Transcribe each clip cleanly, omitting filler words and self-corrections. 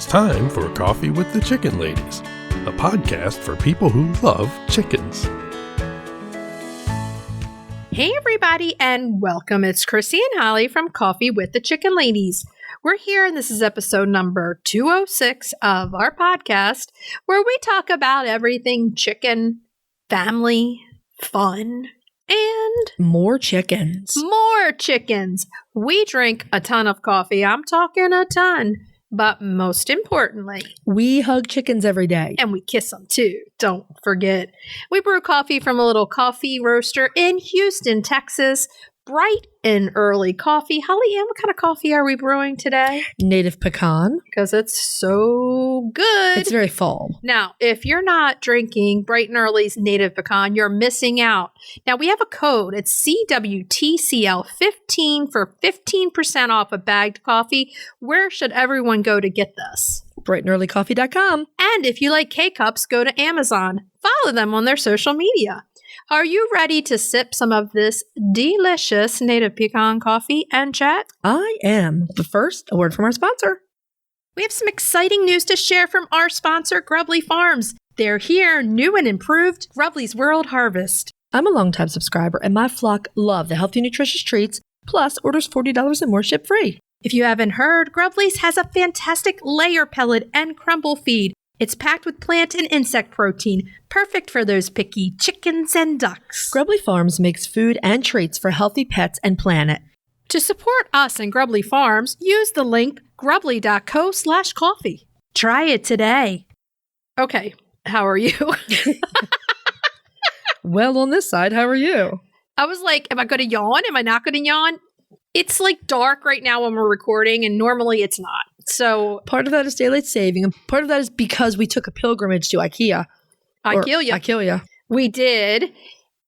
It's time for Coffee with the Chicken Ladies, a podcast for people who love chickens. Hey everybody, and welcome. It's Chrisie&Holly from Coffee with the Chicken Ladies. We're here, and this is episode number 206 of our podcast, where we talk about everything chicken, family, fun, and more chickens. More chickens. We drink a ton of coffee. I'm talking a ton. But most importantly, we hug chickens every day. And we kiss them too. Don't forget. We brew coffee from a little coffee roaster in Houston, Texas. Bright and early coffee. Holly Ann, what kind of coffee are we brewing today? Native pecan. Because it's so good. It's very fall. Now, if you're not drinking Bright and Early's Native Pecan, you're missing out. Now, we have a code. It's CWTCL 15 for 15% off a bagged coffee. Where should everyone go to get this? BrightandEarlyCoffee.com. And if you like K-Cups, go to Amazon. Follow them on their social media. Are you ready to sip some of this delicious native pecan coffee and chat? I am. But first, a word from our sponsor. We have some exciting news to share from our sponsor, Grubbly Farms. They're here, new and improved, Grubbly's World Harvest. I'm a longtime subscriber, and my flock love the healthy, nutritious treats, plus orders $40 and more ship free. If you haven't heard, Grubbly's has a fantastic layer pellet and crumble feed. It's packed with plant and insect protein, perfect for those picky chickens and ducks. Grubbly Farms makes food and treats for healthy pets and planet. To support us and Grubbly Farms, use the link grubbly.co/coffee. Try it today. Okay, how are you? Well, on this side, how are you? I was like, am I going to yawn? Am I not going to yawn? It's like dark right now when we're recording, and normally it's not. So part of that is daylight saving, and part of that is because we took a pilgrimage to IKEA. IKEA. We did.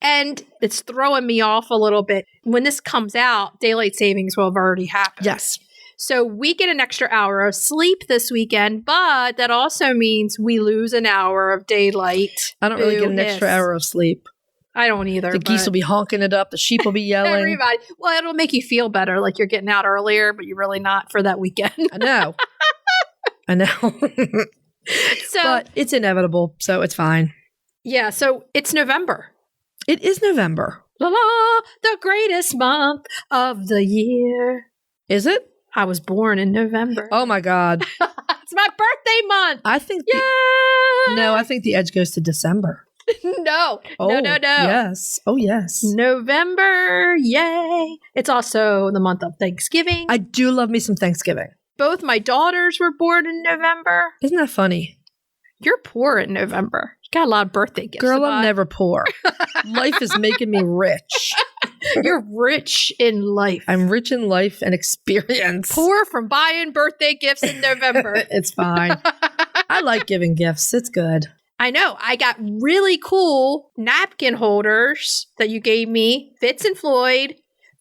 And it's throwing me off a little bit. When this comes out, daylight savings will have already happened. Yes. So we get an extra hour of sleep this weekend, but that also means we lose an hour of daylight. I don't really get an extra hour of sleep. I don't either. The geese will be honking it up. The sheep will be yelling. Everybody. Well, it'll make you feel better, like you're getting out earlier, but you're really not for that weekend. I know. But it's inevitable, so it's fine. Yeah, so it's November. It is November. La la, the greatest month of the year. Is it? I was born in November. Oh my God. It's my birthday month. I think I think the edge goes to December. No. Oh, No. Yes. Oh, yes. November. Yay. It's also the month of Thanksgiving. I do love me some Thanksgiving. Both my daughters were born in November. Isn't that funny? You're poor in November. You got a lot of birthday gifts. Girl, I'm never poor. Life is making me rich. You're rich in life. I'm rich in life and experience. Poor from buying birthday gifts in November. It's fine. I like giving gifts. It's good. I know. I got really cool napkin holders that you gave me, Fitz and Floyd,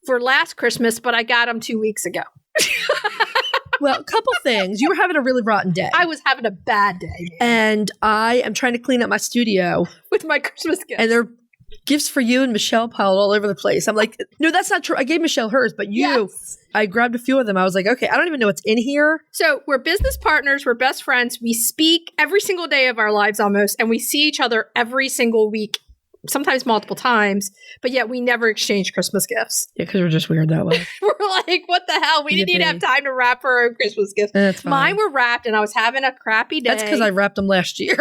for last Christmas, but I got them 2 weeks ago. Well, a couple things. You were having a really rotten day. I was having a bad day. And I am trying to clean up my studio. With my Christmas gifts. And there are gifts for you and Michelle piled all over the place. I'm like, no, that's not true. I gave Michelle hers, but yes. I grabbed a few of them. I was like, okay, I don't even know what's in here. So we're business partners. We're best friends. We speak every single day of our lives almost, and we see each other every single week, sometimes multiple times, but yet we never exchange Christmas gifts. Yeah, because we're just weird that way. We're like, what the hell? We didn't even have time to wrap our own Christmas gifts. That's fine. Mine were wrapped, and I was having a crappy day. That's because I wrapped them last year.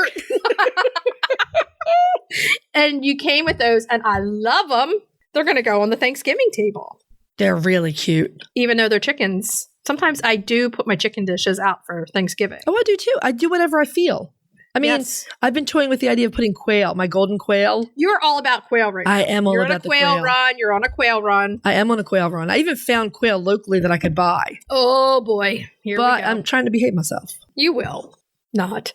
And you came with those, and I love them. They're going to go on the Thanksgiving table. They're really cute. Even though they're chickens. Sometimes I do put my chicken dishes out for Thanksgiving. Oh, I do too. I do whatever I feel. I mean, yes. I've been toying with the idea of putting quail, my golden quail. You're all about quail right now. I am all about the quail. You're on a quail run. You're on a quail run. I am on a quail run. I even found quail locally that I could buy. Oh, boy. Here we go. But I'm trying to behave myself. You will. Not.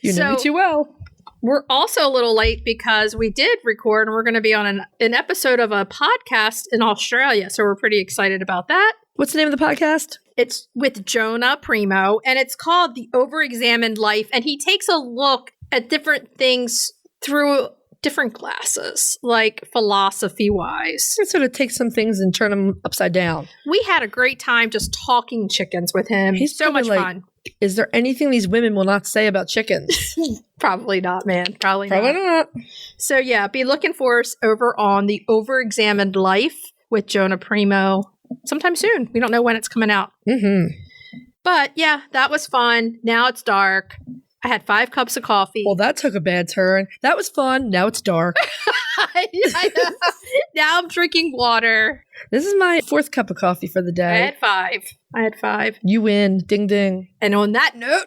You know me too well. We're also a little late because we did record and we're going to be on an episode of a podcast in Australia. So we're pretty excited about that. What's the name of the podcast? It's with Jonah Primo, and it's called The Overexamined Life. And he takes a look at different things through different glasses, like philosophy-wise. It sort of takes some things and turn them upside down. We had a great time just talking chickens with him. He's so much fun. Is there anything these women will not say about chickens? Probably not, man. Probably not. So yeah, be looking for us over on the Overexamined Life with Jonah Primo sometime soon. We don't know when it's coming out. Mm-hmm. But yeah, that was fun. Now it's dark. I had 5 cups of coffee. Well, that took a bad turn. That was fun. Now it's dark. I know. Now I'm drinking water. This is my 4th cup of coffee for the day. I had 5. You win. Ding, ding. And on that note,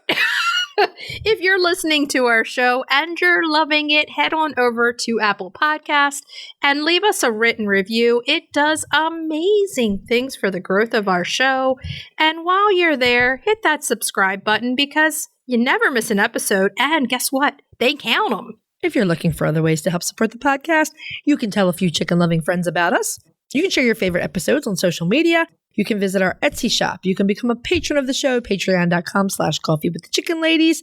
if you're listening to our show and you're loving it, head on over to Apple Podcast and leave us a written review. It does amazing things for the growth of our show. And while you're there, hit that subscribe button because you never miss an episode. And guess what? They count them. If you're looking for other ways to help support the podcast, you can tell a few chicken-loving friends about us. You can share your favorite episodes on social media. You can visit our Etsy shop. You can become a patron of the show, patreon.com/coffeewiththechickenladies.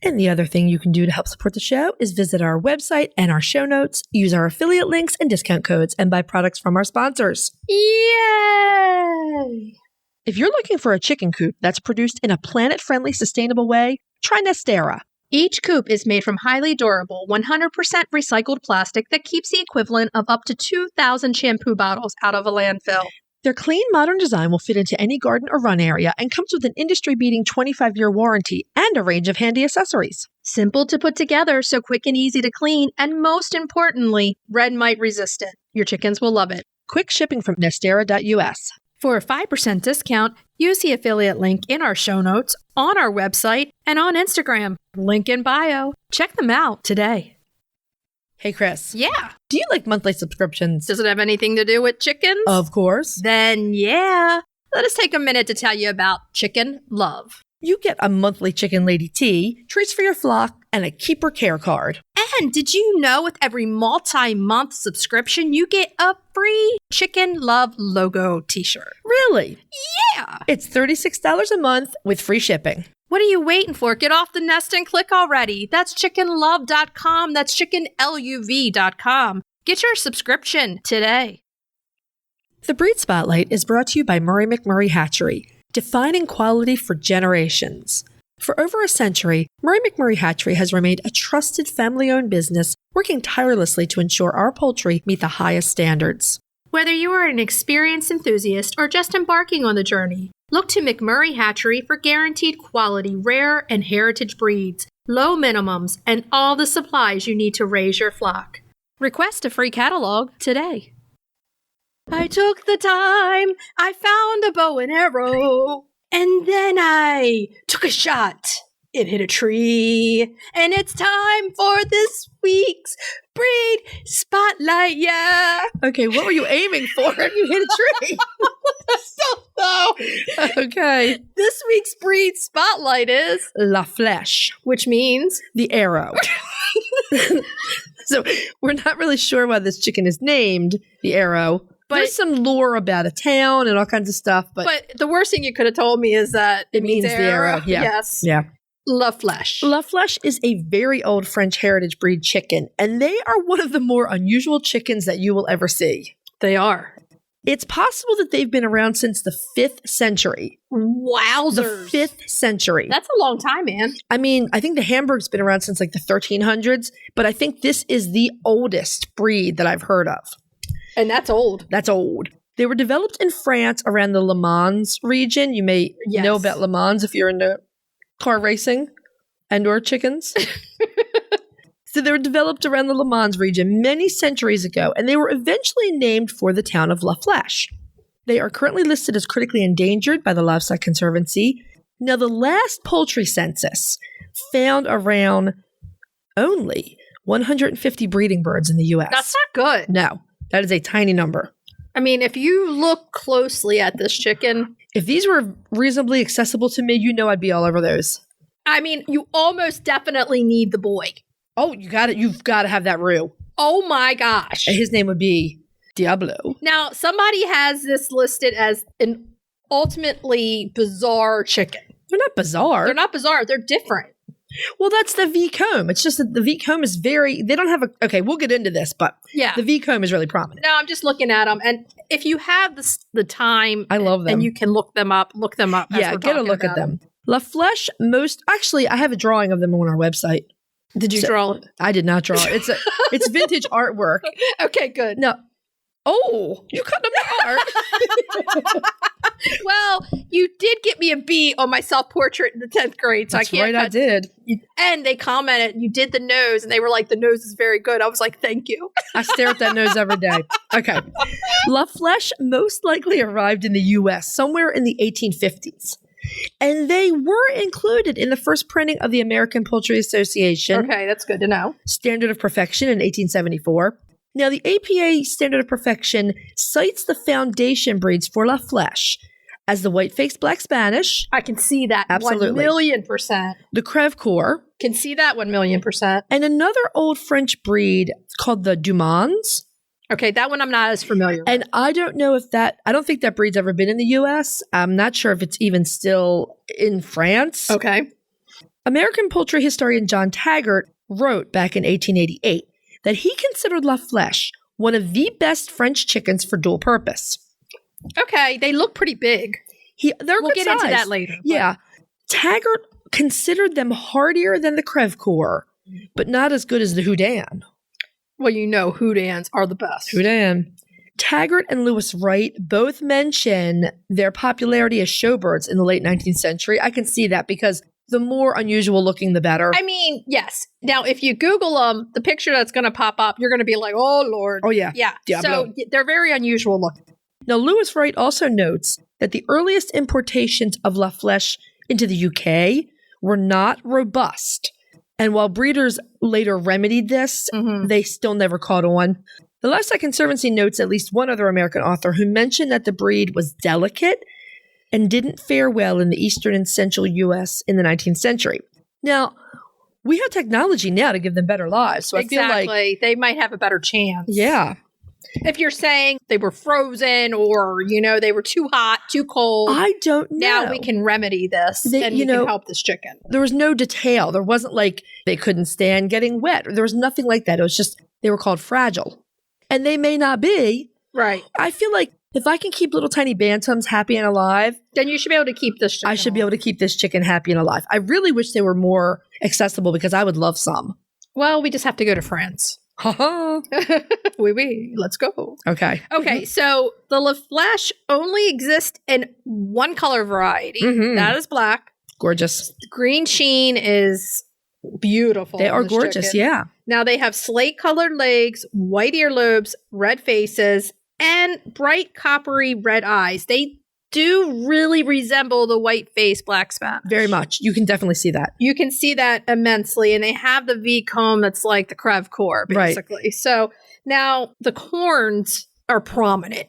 And the other thing you can do to help support the show is visit our website and our show notes, use our affiliate links and discount codes, and buy products from our sponsors. Yay! If you're looking for a chicken coop that's produced in a planet-friendly, sustainable way, try Nestera. Each coop is made from highly durable, 100% recycled plastic that keeps the equivalent of up to 2,000 shampoo bottles out of a landfill. Their clean, modern design will fit into any garden or run area and comes with an industry-beating 25-year warranty and a range of handy accessories. Simple to put together, so quick and easy to clean, and most importantly, red mite resistant. Your chickens will love it. Quick shipping from Nestera US. For a 5% discount, use the affiliate link in our show notes, on our website, and on Instagram. Link in bio. Check them out today. Hey, Chris. Yeah. Do you like monthly subscriptions? Does it have anything to do with chickens? Of course. Then yeah. Let us take a minute to tell you about Chicken Love. You get a monthly Chicken Lady tee, treats for your flock, and a keeper care card. And did you know with every multi-month subscription, you get a free Chicken Love logo t-shirt? Really? Yeah. It's $36 a month with free shipping. What are you waiting for? Get off the nest and click already. That's chickenlove.com. That's chickenluv.com. Get your subscription today. The Breed Spotlight is brought to you by Murray McMurray Hatchery, defining quality for generations. For over a century, Murray McMurray Hatchery has remained a trusted family-owned business, working tirelessly to ensure our poultry meet the highest standards. Whether you are an experienced enthusiast or just embarking on the journey, look to McMurray Hatchery for guaranteed quality, rare and heritage breeds, low minimums, and all the supplies you need to raise your flock. Request a free catalog today. I took the time, I found a bow and arrow, and then I took a shot. It hit a tree, and it's time for this week's Breed Spotlight, yeah. Okay, what were you aiming for if you hit a tree? So, okay. This week's Breed Spotlight is La Fleche, which means the arrow. So we're not really sure why this chicken is named the arrow. But there's some lore about a town and all kinds of stuff. But the worst thing you could have told me is that it means the arrow. Yeah. Yes. Yeah. La Fleche. La Fleche is a very old French heritage breed chicken, and they are one of the more unusual chickens that you will ever see. They are. It's possible that they've been around since the 5th century. Wowzers. The 5th century. That's a long time, man. I mean, I think the Hamburg's been around since like the 1300s, but I think this is the oldest breed that I've heard of. And that's old. That's old. They were developed in France around the Le Mans region. You may know about Le Mans if you're into car racing and or chickens. So they were developed around the Le Mans region many centuries ago, and they were eventually named for the town of La Fleche. They are currently listed as critically endangered by the Livestock Conservancy. Now, the last poultry census found around only 150 breeding birds in the U.S. That's not good. No, that is a tiny number. I mean, if you look closely at this chicken, if these were reasonably accessible to me, you know I'd be all over those. I mean, you almost definitely need the boy. Oh, you've got to have that roux. Oh my gosh. And his name would be Diablo. Now, somebody has this listed as an ultimately bizarre chicken. They're not bizarre. They're not bizarre. They're different. Well, that's the V comb. It's just that the V comb is they don't have okay, we'll get into this, but the V comb is really prominent. No, I'm just looking at them. And if you have the time, I love them. And you can look them up. Yeah, get a look at them. La Fleche actually, I have a drawing of them on our website. Did you draw it? I did not draw it. It's vintage artwork. Okay, good. No. Oh, you cut them art. Well, you did get me a B on my self-portrait in the 10th grade. So That's I can't right, I did. And they commented, you did the nose, and they were like, the nose is very good. I was like, thank you. I stare at that nose every day. Okay. La Fleche most likely arrived in the U.S. somewhere in the 1850s. And they were included in the first printing of the American Poultry Association. Okay, that's good to know. Standard of Perfection in 1874. Now, the APA Standard of Perfection cites the foundation breeds for La Fleche as the white-faced black Spanish. I can see that. Absolutely. 1,000,000%. The Crevecoeur. Can see that 1,000,000%. And another old French breed called the Dumans. Okay, that one I'm not as familiar with. And I don't know if I don't think that breed's ever been in the U.S. I'm not sure if it's even still in France. Okay. American poultry historian John Taggart wrote back in 1888 that he considered La Fleche one of the best French chickens for dual purpose. Okay, they look pretty big. We'll get into that later. Yeah. Taggart considered them hardier than the Crevecoeur, but not as good as the Houdin. Well, you know Houdins are the best. Houdin. Taggart and Lewis Wright both mention their popularity as showbirds in the late 19th century. I can see that because the more unusual looking, the better. I mean, yes. Now, if you Google them, the picture that's going to pop up, you're going to be like, oh, Lord. Oh, yeah. Yeah. Diablo. So they're very unusual looking. Now, Lewis Wright also notes that the earliest importations of La Fleche into the UK were not robust. And while breeders later remedied this, they still never caught on. The Livestock Conservancy notes at least one other American author who mentioned that the breed was delicate and didn't fare well in the eastern and central U.S. in the 19th century. Now, we have technology now to give them better lives. So I feel like they might have a better chance. Yeah. If you're saying they were frozen or, they were too hot, too cold. I don't know. Now we can remedy this and we can help this chicken. There was no detail. There wasn't like they couldn't stand getting wet. There was nothing like that. It was just they were called fragile. And they may not be. Right. I feel like if I can keep little tiny bantams happy and alive, then you should be able to keep this chicken. I should be able to keep this chicken happy and alive. I really wish they were more accessible because I would love some. Well, we just have to go to France. Ha Oui, let's go. Okay. Okay, so the La Fleche only exists in one color variety. That is black. Gorgeous. The green sheen is beautiful. They are gorgeous, yeah. Now they have slate colored legs, white earlobes, red faces, and bright coppery red eyes. They do really resemble the white-faced black Spanish. Very much. You can definitely see that. You can see that immensely. And they have the V comb that's like the Crevecoeur, basically. Right. So now the horns are prominent.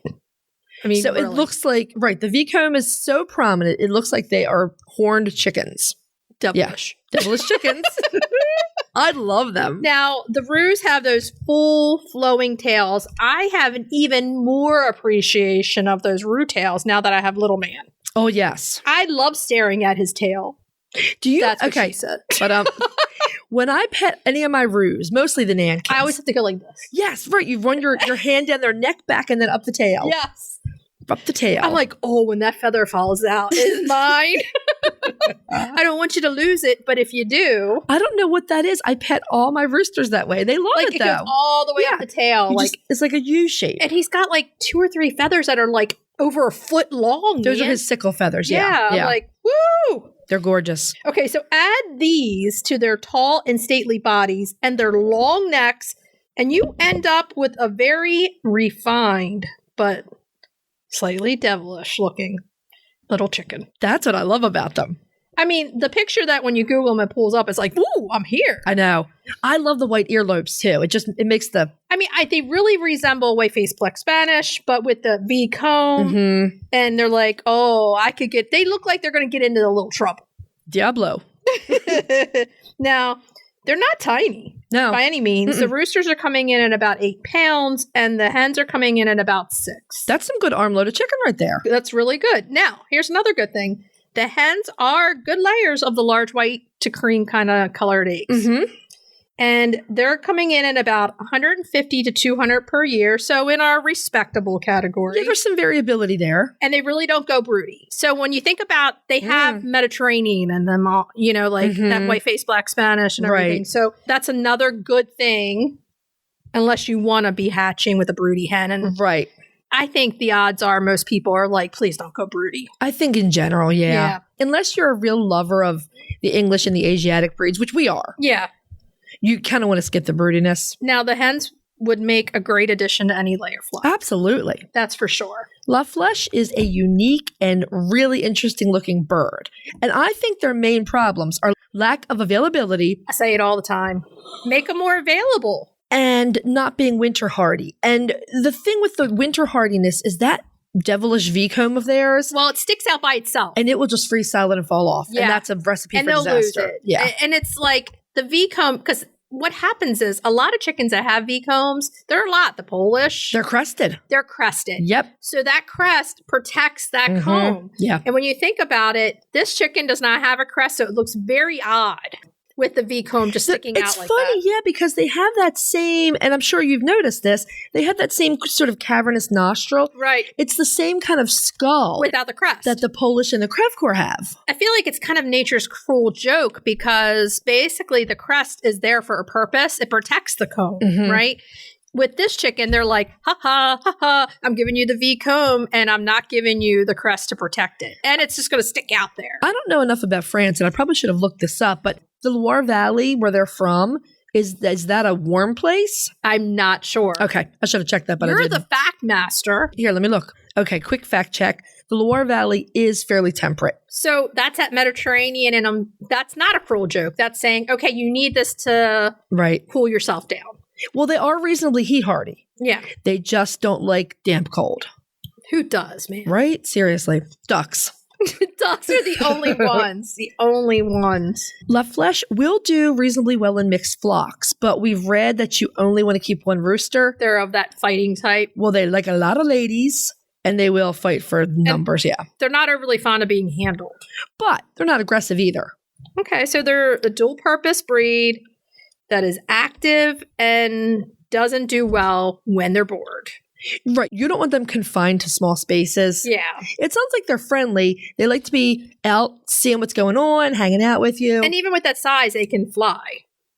I mean, so really. It looks like, the V comb is so prominent, it looks like they are horned chickens. Devilish. Yeah. Devilish chickens. I love them. Now, the roos have those full flowing tails. I have an even more appreciation of those roux tails now that I have little man. Oh, yes. I love staring at his tail. Do you? That's what she said. But when I pet any of my roos, mostly the nankins, I always have to go like this. Yes, right. You run your hand down their neck back and then up the tail. Yes. Up the tail. I'm like, oh, when that feather falls out, it's mine. I don't want you to lose it, but if you do. I don't know what that is. I pet all my roosters that way. They love it, though. It goes all the way up the tail. It's like a U shape. And he's got like 2 or 3 feathers that are like over a foot long. Those are his sickle feathers, yeah. I'm like, woo! They're gorgeous. Okay, so add these to their tall and stately bodies and their long necks, and you end up with a very refined but slightly devilish looking little chicken. That's what I love about them. I mean, the picture that when you Google them, it pulls up, it's like, ooh, I'm here. I know. I love the white earlobes, too. It makes the... I mean, they really resemble white-faced black Spanish, but with the V comb. And they're like, oh, they look like they're going to get into a little trouble. Diablo. Now, they're not tiny. No. By any means. The roosters are coming in at about 8 pounds, and the hens are coming in at about 6. That's some good armload of chicken right there. That's really good. Now, here's another good thing. the hens are good layers of the large white to cream kind of colored eggs. Mm-hmm. And they're coming in at about 150 to 200 per year. So in our respectable category. Yeah, there's some variability there. And they really don't go broody. So when you think about, they have Mediterranean and them all, you know, like that white face, black Spanish and everything. Right. So that's another good thing, unless you want to be hatching with a broody hen. And right. I think the odds are most people are like, please don't go broody. I think in general, yeah. Unless you're a real lover of the English and the Asiatic breeds, which we are. Yeah. You kind of want to skip the broodiness. Now, the hens would make a great addition to any layer flock. Absolutely. That's for sure. La Fleche is a unique and really interesting looking bird. And I think their main problems are lack of availability. I say it all the time. Make them more available. And not being winter hardy. And the thing with the winter hardiness is that devilish V-comb of theirs. Well, it sticks out by itself. And it will just freeze solid and fall off. Yeah. And that's a recipe and for they'll disaster. Lose it. Yeah. And it's like the V-comb, because what happens is a lot of chickens that have V-combs, there are a lot. The Polish. They're crested. They're crested. Yep. So that crest protects that comb. Yeah. And when you think about it, this chicken does not have a crest, so it looks very odd with the V-comb just sticking out like that. It's funny, yeah, because they have that same, and I'm sure you've noticed this, they have that same sort of cavernous nostril. Right. It's the same kind of skull. Without the crest. That the Polish and the Krevkor have. I feel like it's kind of nature's cruel joke because basically the crest is there for a purpose. It protects the comb, right? With this chicken, they're like, ha ha, ha ha, I'm giving you the V-comb and I'm not giving you the crest to protect it. And it's just going to stick out there. I don't know enough about France, and I probably should have looked this up, but the Loire Valley, where they're from, is that a warm place? I'm not sure. Okay, I should have checked that, but I You're didn't. the fact master. Here, let me look. Okay, quick fact check. The Loire Valley is fairly temperate. So that's at Mediterranean, and that's not a cruel joke. That's saying, okay, you need this to cool yourself down. Well, they are reasonably heat hardy. Yeah. They just don't like damp cold. Who does, man? Right? Seriously. Ducks. Ducks are the only ones. The only ones. La Fleche will do reasonably well in mixed flocks, but we've read that you only want to keep one rooster. They're of that fighting type. Well, they like a lot of ladies, and they will fight for numbers, They're not overly fond of being handled. But they're not aggressive either. Okay, so they're a dual-purpose breed that is active and doesn't do well when they're bored. Right. You don't want them confined to small spaces. Yeah. It sounds like they're friendly. They like to be out, seeing what's going on, hanging out with you. And even with that size, they can fly.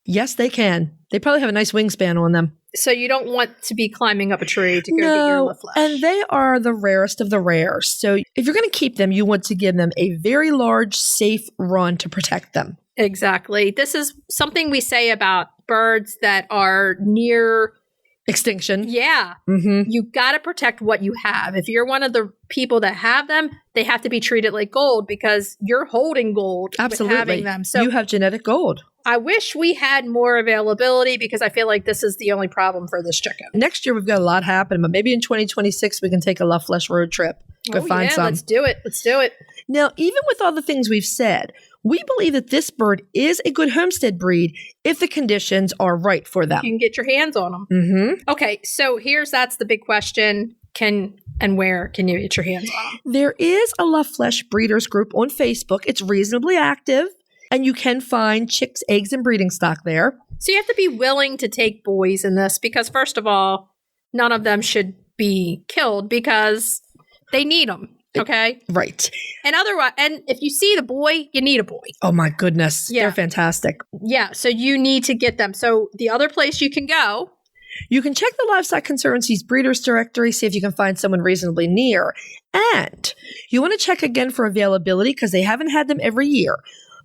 Yes, they can. They probably have a nice wingspan on them. So you don't want to be climbing up a tree to go get your La Fleche. And they are the rarest of the rare. So if you're going to keep them, you want to give them a very large, safe run to protect them. Exactly. This is something we say about birds that are near extinction. Yeah. You got to protect what you have. If you're one of the people that have them, they have to be treated like gold because you're holding gold with having them. So you have genetic gold. I wish we had more availability because I feel like this is the only problem for this chicken. Next year, we've got a lot happening, but maybe in 2026, we can take a La Fleche road trip. Go find some. Let's do it. Let's do it. Now, even with all the things we've said, we believe that this bird is a good homestead breed if the conditions are right for them. You can get your hands on them. Okay, so that's the big question. Where can you get your hands on them? There is a La Fleche breeders group on Facebook. It's reasonably active, and you can find chicks, eggs, and breeding stock there. So you have to be willing to take boys in this because, first of all, none of them should be killed because they need them. Okay. Right. And otherwise, and if you see the boy, you need a boy. Oh my goodness. Yeah. They're fantastic. Yeah. So you need to get them. So the other place you can go. You can check the Livestock Conservancy's breeders directory, see if you can find someone reasonably near. And you want to check again for availability because they haven't had them every year.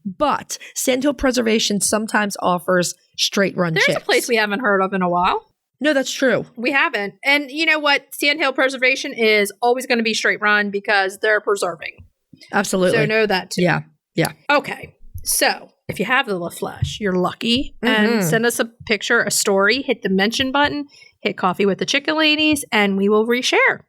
But Sandhill Preservation sometimes offers straight run chicks. There's a place we haven't heard of in a while. No, that's true. We haven't. And you know what? Sandhill Preservation is always going to be straight run because they're preserving. Absolutely. So know that too. Yeah. Yeah. Okay. So if you have the La Fleche, you're lucky. And send us a picture, a story, hit the mention button, hit Coffee with the Chicken Ladies, and we will reshare.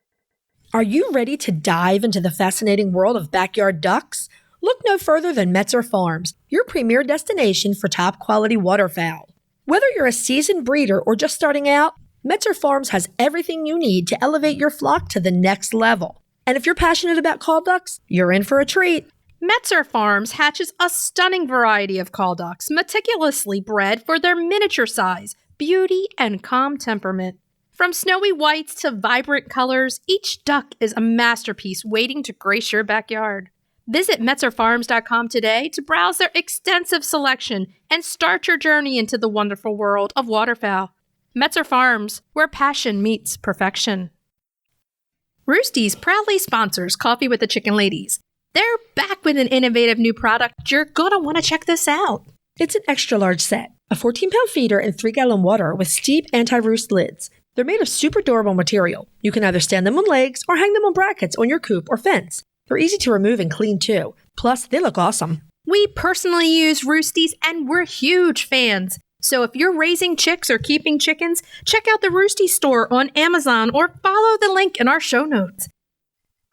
Are you ready to dive into the fascinating world of backyard ducks? Look no further than Metzer Farms, your premier destination for top quality waterfowl. Whether you're a seasoned breeder or just starting out, Metzer Farms has everything you need to elevate your flock to the next level. And if you're passionate about call ducks, you're in for a treat. Metzer Farms hatches a stunning variety of call ducks, meticulously bred for their miniature size, beauty, and calm temperament. From snowy whites to vibrant colors, each duck is a masterpiece waiting to grace your backyard. Visit MetzerFarms.com today to browse their extensive selection and start your journey into the wonderful world of waterfowl. Metzer Farms, where passion meets perfection. Roosty's proudly sponsors Coffee with the Chicken Ladies. They're back with an innovative new product. You're going to want to check this out. It's an extra large set, a 14-pound feeder in 3-gallon water with steep anti-roost lids. They're made of super durable material. You can either stand them on legs or hang them on brackets on your coop or fence. They're easy to remove and clean too. Plus, they look awesome. We personally use Roosties and we're huge fans. So if you're raising chicks or keeping chickens, check out the Roosty store on Amazon or follow the link in our show notes.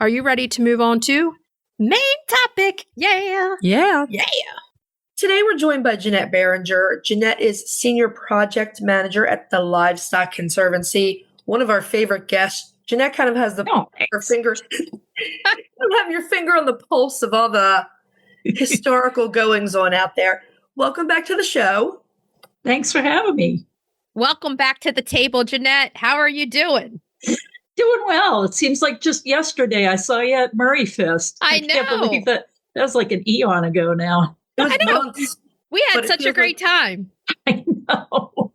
Are you ready to move on to main topic? Yeah. Today we're joined by Jeanette Berenger. Jeanette is Senior Project Manager at the Livestock Conservancy, one of our favorite guests. Jeanette kind of has her fingers. You have your finger on the pulse of all the historical goings on out there. Welcome back to the show. Thanks for having me. Welcome back to the table, Jeanette. How are you doing? Doing well. It seems like just yesterday I saw you at Murray Fest. I can't believe that. That was like an eon ago now. I know. We had such a great time. I know.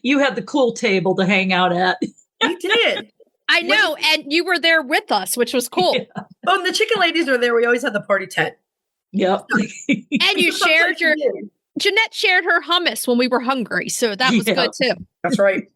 You had the cool table to hang out at. We did. I know. And you were there with us, which was cool. Yeah. Oh, and the chicken ladies were there. We always had the party tent. Yep. And you shared Jeanette shared her hummus when we were hungry. So that was good too. That's right.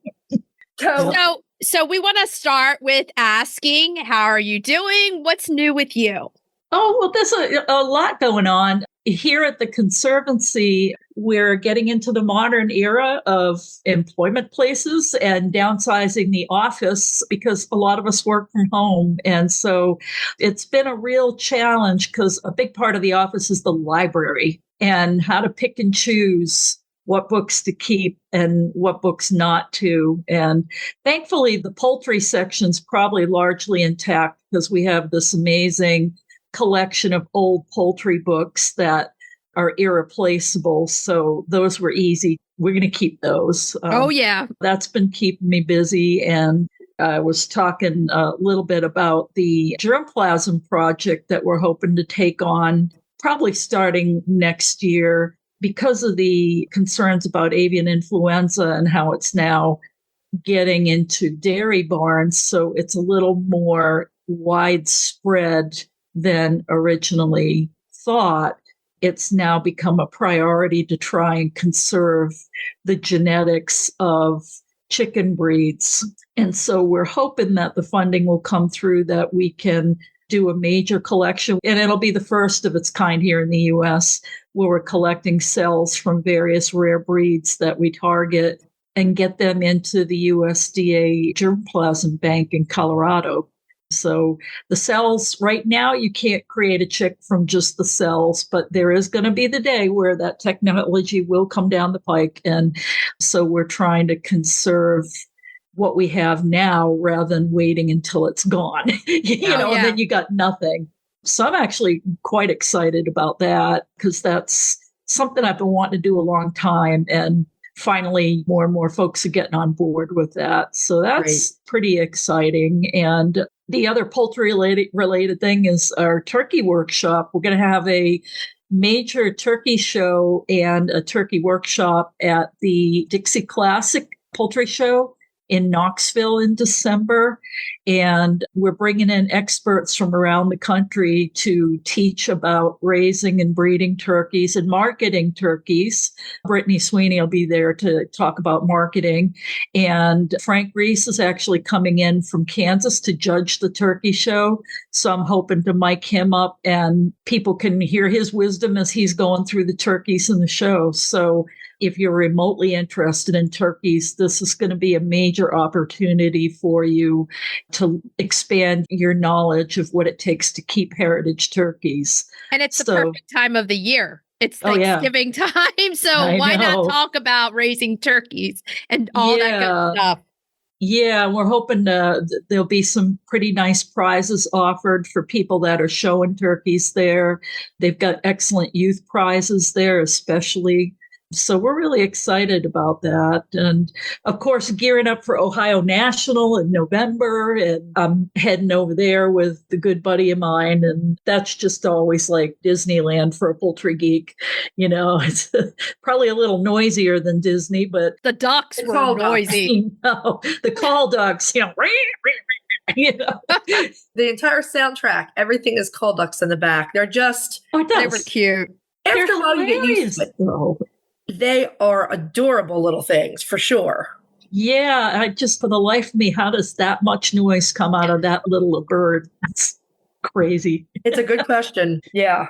So we want to start with asking, how are you doing? What's new with you? Oh, well, there's a lot going on. Here at the Conservancy, we're getting into the modern era of employment places and downsizing the office because a lot of us work from home. And so it's been a real challenge because a big part of the office is the library and how to pick and choose what books to keep and what books not to. And thankfully, the poultry section's probably largely intact because we have this amazing collection of old poultry books that are irreplaceable. So those were easy. We're going to keep those. That's been keeping me busy. And I was talking a little bit about the germplasm project that we're hoping to take on probably starting next year because of the concerns about avian influenza and how it's now getting into dairy barns. So it's a little more widespread than originally thought. It's now become a priority to try and conserve the genetics of chicken breeds. And so we're hoping that the funding will come through that we can do a major collection. And it'll be the first of its kind here in the US where we're collecting cells from various rare breeds that we target and get them into the USDA germplasm bank in Colorado. So the cells right now, you can't create a chick from just the cells, but there is going to be the day where that technology will come down the pike. And so we're trying to conserve what we have now rather than waiting until it's gone, and then you got nothing. So I'm actually quite excited about that because that's something I've been wanting to do a long time. And finally, more and more folks are getting on board with that. So that's pretty exciting. And the other poultry related thing is our turkey workshop. We're going to have a major turkey show and a turkey workshop at the Dixie Classic Poultry Show in Knoxville in December. And we're bringing in experts from around the country to teach about raising and breeding turkeys and marketing turkeys. Brittany Sweeney will be there to talk about marketing. And Frank Reese is actually coming in from Kansas to judge the turkey show. So I'm hoping to mic him up and people can hear his wisdom as he's going through the turkeys in the show. So if you're remotely interested in turkeys, this is going to be a major opportunity for you to expand your knowledge of what it takes to keep heritage turkeys. And it's the perfect time of the year. It's Thanksgiving time. So why not talk about raising turkeys and all that good stuff? Yeah, we're hoping there'll be some pretty nice prizes offered for people that are showing turkeys there. They've got excellent youth prizes there, especially. So we're really excited about that. And of course, gearing up for Ohio National in November. And I'm heading over there with a good buddy of mine. And that's just always like Disneyland for a poultry geek. It's probably a little noisier than Disney, but the ducks were noisy. The call ducks, The entire soundtrack, everything is call ducks in the back. They're just, they were cute. After a while, you get used to it, though. They are adorable little things, for sure. Yeah, I just, for the life of me, how does that much noise come out of that little bird? It's crazy. It's a good question. Yeah.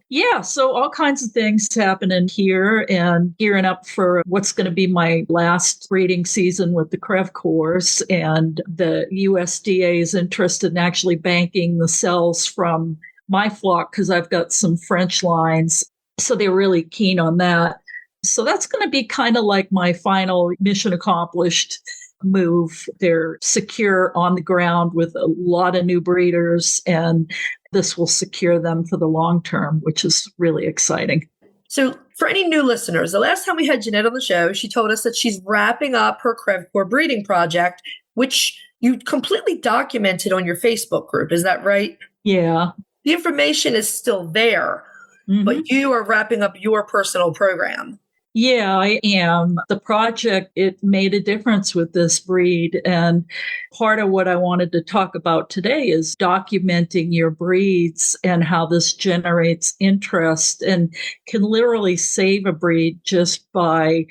Yeah, so all kinds of things happening here and gearing up for what's going to be my last breeding season with the Crev Cours. And the USDA is interested in actually banking the cells from my flock because I've got some French lines. So they're really keen on that. So that's going to be kind of like my final mission accomplished move. They're secure on the ground with a lot of new breeders, and this will secure them for the long term, which is really exciting. So for any new listeners, the last time we had Jeanette on the show, she told us that she's wrapping up her Crev Cours breeding project, which you completely documented on your Facebook group. Is that right? Yeah. The information is still there, but you are wrapping up your personal program. Yeah, I am. The project, it made a difference with this breed. And part of what I wanted to talk about today is documenting your breeds and how this generates interest and can literally save a breed just by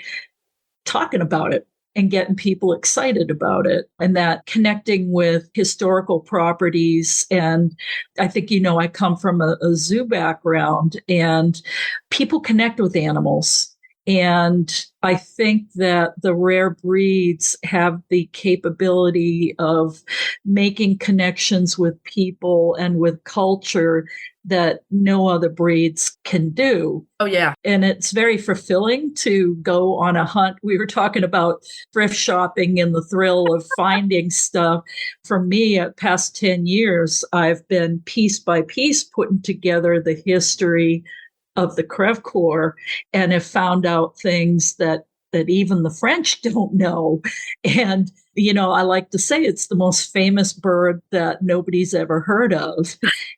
talking about it and getting people excited about it, and that connecting with historical properties. And I think, I come from a zoo background, and people connect with animals. And I think that the rare breeds have the capability of making connections with people and with culture that no other breeds can do. Oh, yeah. And it's very fulfilling to go on a hunt. We were talking about thrift shopping and the thrill of finding stuff. For me, past 10 years, I've been piece by piece putting together the history of the Crev Cours and have found out things that even the French don't know. And, I like to say it's the most famous bird that nobody's ever heard of.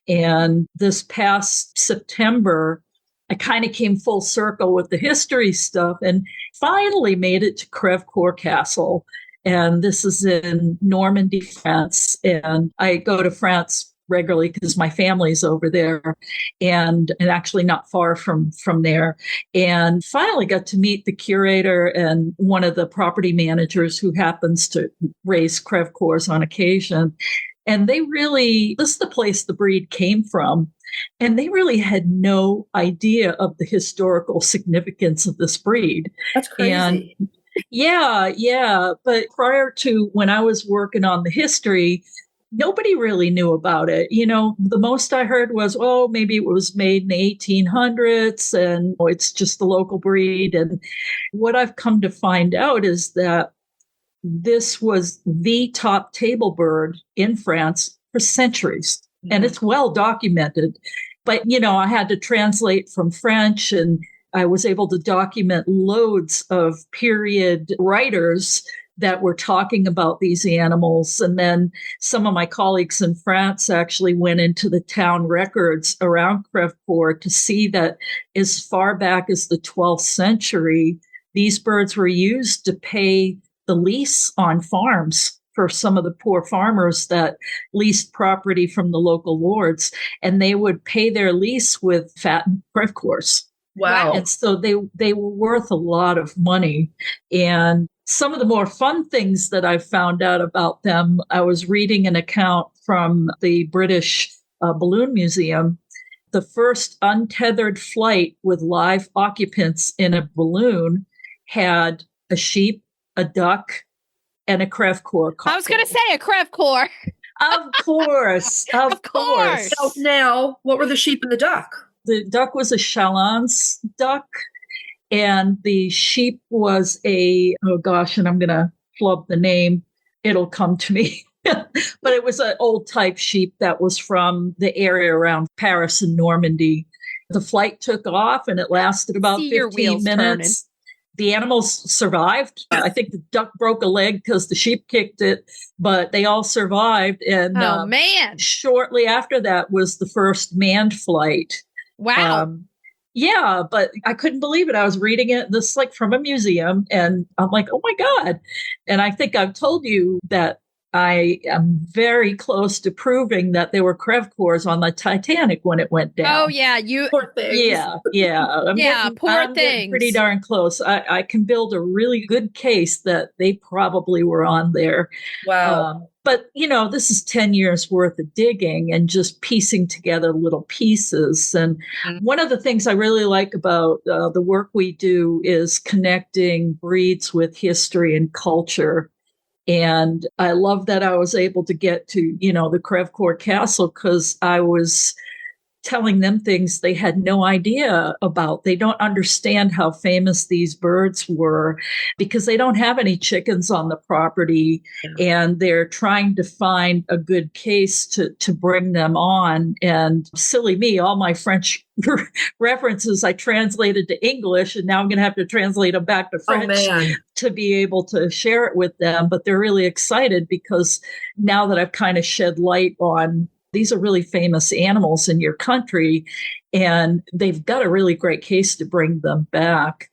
And this past September, I kind of came full circle with the history stuff and finally made it to Crev Cours Castle. And this is in Normandy, France. And I go to France regularly because my family's over there and actually not far from there. And finally got to meet the curator and one of the property managers who happens to raise Crev Cours on occasion. And this is the place the breed came from. And they really had no idea of the historical significance of this breed. That's crazy. And yeah. But prior to when I was working on the history, nobody really knew about it. The most I heard was, maybe it was made in the 1800s and it's just the local breed. And what I've come to find out is that this was the top table bird in France for centuries. And it's well documented. But, I had to translate from French, and I was able to document loads of period writers that were talking about these animals. And then some of my colleagues in France actually went into the town records around Crev Cours to see that as far back as the 12th century, these birds were used to pay the lease on farms for some of the poor farmers that leased property from the local lords. And they would pay their lease with fattened Crev Cours. Wow. And so they were worth a lot of money. And some of the more fun things that I found out about them, I was reading an account from the British Balloon Museum. The first untethered flight with live occupants in a balloon had a sheep, a duck, and a Crev Cours couple. I was going to say a Crev Cours. Of course. Of course. So now, what were the sheep and the duck? The duck was a Chalance duck. And the sheep was and I'm going to flub the name, it'll come to me. But it was an old type sheep that was from the area around Paris and Normandy. The flight took off and it lasted about 15 minutes. The animals survived. I think the duck broke a leg because the sheep kicked it, but they all survived. And man, shortly after that was the first manned flight. Wow. Yeah, but I couldn't believe it. I was reading it, this like from a museum, and I'm like, oh my God. And I think I've told you that I am very close to proving that there were crevecoeurs on the Titanic when it went down. Oh, yeah. You poor things. Yeah. I'm getting pretty darn close. I can build a really good case that they probably were on there. Wow. But, this is 10 years worth of digging and just piecing together little pieces. And one of the things I really like about the work we do is connecting breeds with history and culture. And I love that I was able to get to, the Crevecoeur Castle because I was telling them things they had no idea about. They don't understand how famous these birds were because they don't have any chickens on the property, and they're trying to find a good case to bring them on. And silly me, all my French references I translated to English, and now I'm going to have to translate them back to French to be able to share it with them. But they're really excited because now that I've kind of shed light on these are really famous animals in your country, and they've got a really great case to bring them back.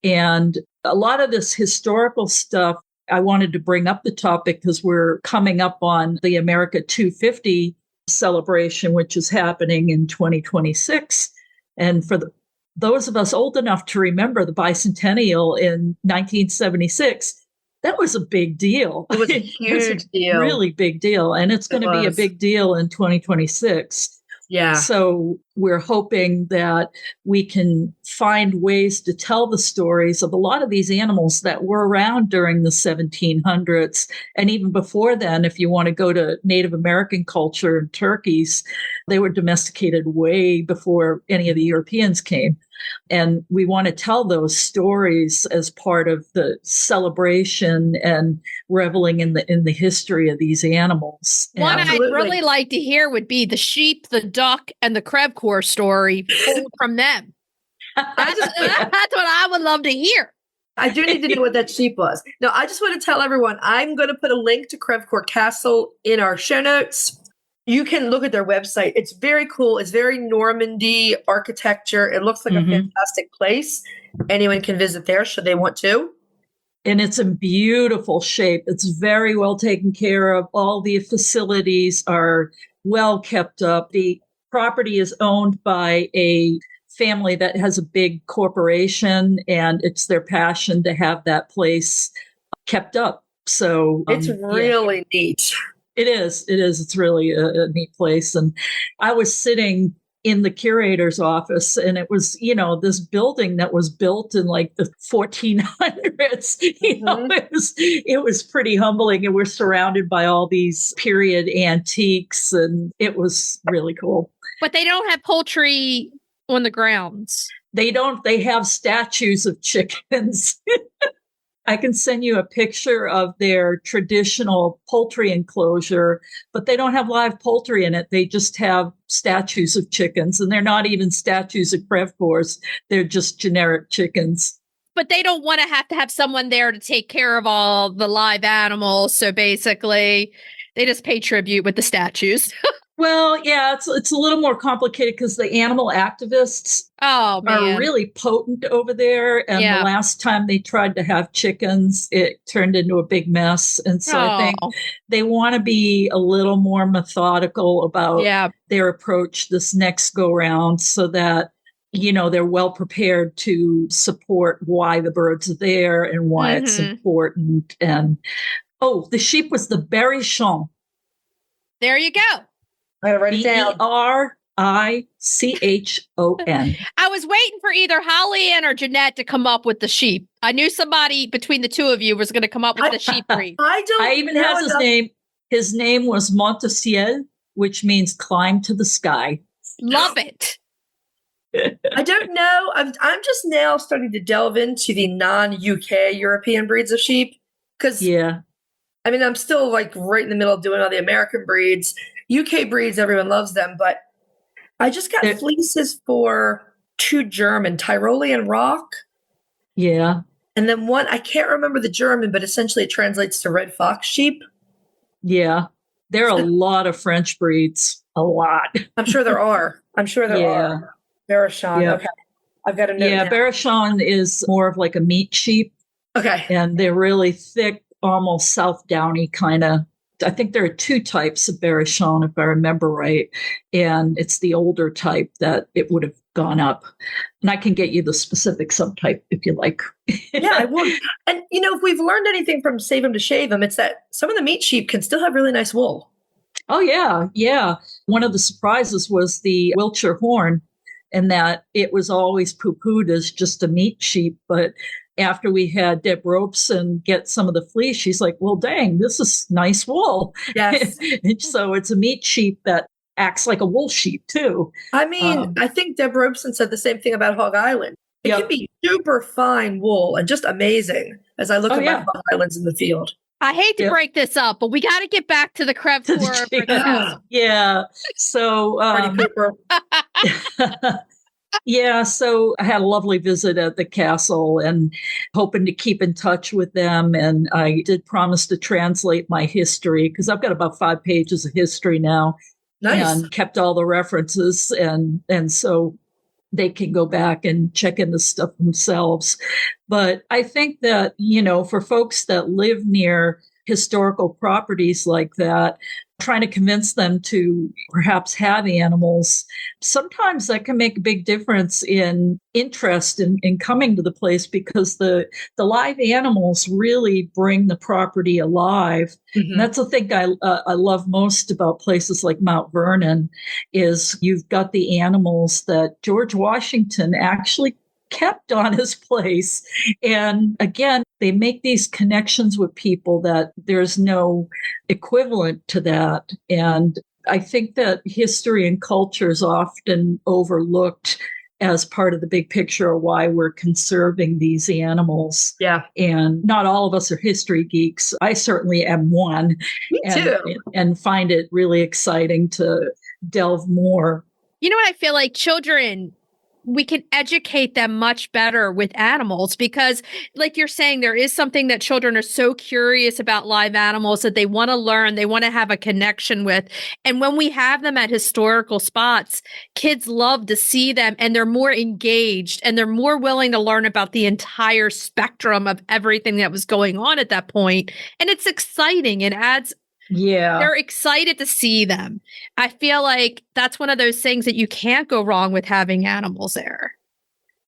And a lot of this historical stuff, I wanted to bring up the topic because we're coming up on the America 250 celebration, which is happening in 2026. And for those of us old enough to remember the bicentennial in 1976, that was a big deal. It was a huge deal. Really big deal. And it's going to be a big deal in 2026. Yeah. So we're hoping that we can find ways to tell the stories of a lot of these animals that were around during the 1700s. And even before then, if you want to go to Native American culture and turkeys, they were domesticated way before any of the Europeans came. And we want to tell those stories as part of the celebration and reveling in the history of these animals. One I'd really like to hear would be the sheep, the duck, and the Crevecoeur story pulled from them. That's what I would love to hear. I do need to know what that sheep was. No, I just want to tell everyone, I'm going to put a link to Crevecoeur Castle in our show notes. You can look at their website. It's very cool. It's very Normandy architecture. It looks like a fantastic place. Anyone can visit there should they want to. And it's in beautiful shape. It's very well taken care of. All the facilities are well kept up. The property is owned by a family that has a big corporation, and it's their passion to have that place kept up. So it's really neat. It is. It's really a neat place. And I was sitting in the curator's office, and it was, this building that was built in like the 1400s. It was pretty humbling. And we're surrounded by all these period antiques, and it was really cool. But they don't have poultry on the grounds. They don't. They have statues of chickens. I can send you a picture of their traditional poultry enclosure, but they don't have live poultry in it. They just have statues of chickens, and they're not even statues of crevecoeurs. They're just generic chickens. But they don't want to have someone there to take care of all the live animals. So basically, they just pay tribute with the statues. Well, yeah, it's a little more complicated because the animal activists are really potent over there. And the last time they tried to have chickens, it turned into a big mess. And so I think they want to be a little more methodical about their approach this next go round so that, they're well prepared to support why the birds are there and why it's important. And, the sheep was the Berrichon. There you go. I write it down. Berrichon. I was waiting for either Holly Ann or Jeanette to come up with the sheep. I knew somebody between the two of you was going to come up with the sheep breed. I even have his name. His name was Monteciel, which means climb to the sky. Love it. I don't know. I'm just now starting to delve into the non-UK European breeds of sheep because I mean, I'm still like right in the middle of doing all the American breeds. UK breeds, everyone loves them, but I just got fleeces for 2 German, Tyrolean Rock. Yeah. And then one, I can't remember the German, but essentially it translates to red fox sheep. Yeah. There are a lot of French breeds. A lot. I'm sure there are. are. Berrichon. Yeah. Okay. I've got a note. Yeah, Berrichon is more of like a meat sheep. Okay. And they're really thick, almost South Downy kind of. I think there are 2 types of Berrichon, if I remember right. And it's the older type that it would have gone up. And I can get you the specific subtype if you like. Yeah, I would. And, if we've learned anything from Save 'em to Shave 'em, it's that some of the meat sheep can still have really nice wool. Oh, yeah. Yeah. One of the surprises was the Wiltshire Horn, and that it was always poo-pooed as just a meat sheep. But after we had Deb Robeson get some of the fleece, she's like, well, dang, this is nice wool. Yes. So it's a meat sheep that acts like a wool sheep, too. I mean, I think Deb Robeson said the same thing about Hog Island. It can be super fine wool and just amazing as I look at my Hog Islands in the field. I hate to break this up, but we got to get back to the crepe for Yeah. So, yeah, so I had a lovely visit at the castle and hoping to keep in touch with them. And I did promise to translate my history because I've got about 5 pages of history now. Nice. And kept all the references. And so they can go back and check in the stuff themselves. But I think that, for folks that live near historical properties like that, trying to convince them to perhaps have animals, sometimes that can make a big difference in interest in coming to the place because the live animals really bring the property alive. Mm-hmm. And that's the thing I love most about places like Mount Vernon is you've got the animals that George Washington actually kept on his place. And again, they make these connections with people that there's no equivalent to that. And I think that history and culture is often overlooked as part of the big picture of why we're conserving these animals. Yeah. And not all of us are history geeks. I certainly am one. Me too. And find it really exciting to delve more. You know what I feel like? Children, we can educate them much better with animals because, like you're saying, there is something that children are so curious about live animals that they want to learn, they want to have a connection with. And when we have them at historical spots, kids love to see them and they're more engaged and they're more willing to learn about the entire spectrum of everything that was going on at that point. And it's exciting and adds. Yeah. They're excited to see them. I feel like that's one of those things that you can't go wrong with having animals there.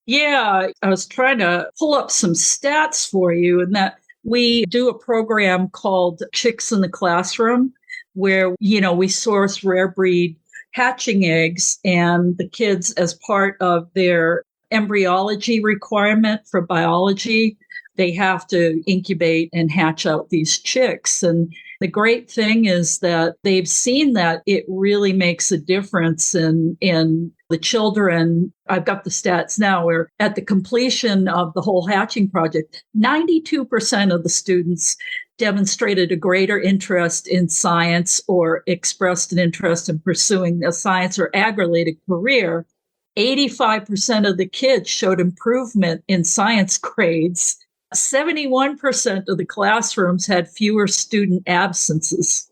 Yeah. I was trying to pull up some stats for you, and that we do a program called Chicks in the Classroom where, we source rare breed hatching eggs, and the kids, as part of their embryology requirement for biology, they have to incubate and hatch out these chicks. And the great thing is that they've seen that it really makes a difference in the children. I've got the stats now where at the completion of the whole hatching project, 92% of the students demonstrated a greater interest in science or expressed an interest in pursuing a science or ag-related career. 85% of the kids showed improvement in science grades. 71% of the classrooms had fewer student absences,